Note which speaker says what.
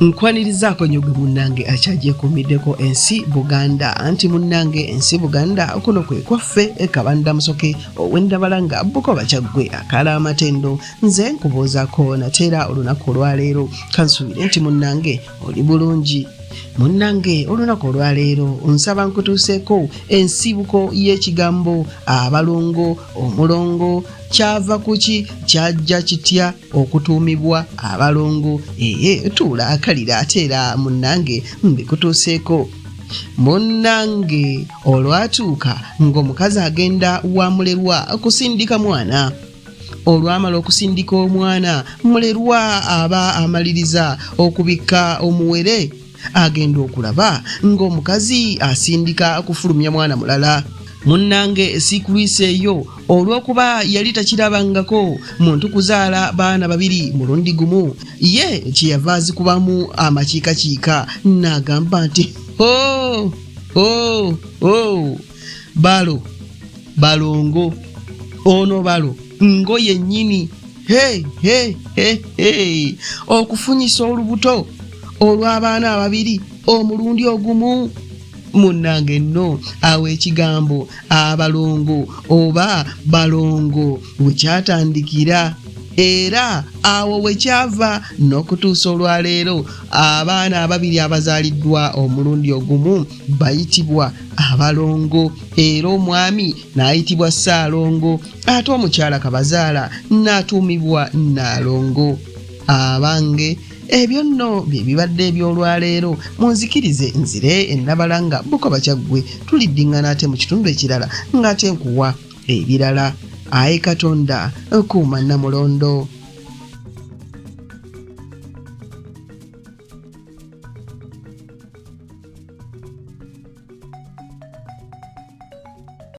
Speaker 1: Nkwanirizaako nyogwe munnange akyagyekummiddeko ensi Buganda anti munnange ensi Buganda kuno kwe kwaffe Kabanda Musoke ow'Endabalanga Bukoba Kyaggwe akaala amatendo nze nkubuuzaako nateera olunaku olwaleero kansuubire nti munnange oli bulungi. Munnange olunaku olwaleero nsaba nkutuuseeko ensibuko y'ekigambo abalongo omulongo kyava kuki kyajja kitya okutuumibwa abalongo tuula akalira ateera munnange mbikutuuseeko. Munnange olwatuuka ng'omukazi agenda wa mulerwa kusindika mwana. Olwamala okusindika omwana mulerwa aba amaliriza okubikka omuwere agenda okulaba ng'omukazi asindika kufulumya mwana mulala. Munnange sikulwise eyo olw'okuba yali takirabangako muntu kuzaala baana babiri mulundi gumu ye kyeyava azikubamu amakiikakiika n'agamba nti balongo ono balo ngo yennyini okufunyisa olubuto olw'abaana ababiri omulundi ogumu. Munnange nno awo ekigambo abalongo oba balongo wekyatandikira era awo wekyava n'okutuusa olwaleero abaana ababiri abazaaliddwa omulundi ogumu bayitibwa abalongo era omwami n'ayitibwa Ssaalongo ate omukyala kabazaala n'atuumibwa Nnaalongo. Abange ebyo nno bye bibadde eby'olwaleero munzikirize nzire Endabalanga Bukoba Kyaggwe tuliddiŋŋana ate mu kitundu ekirala ng'ate nkuwa ebirala. Ayi Katonda kuuma Namulondo.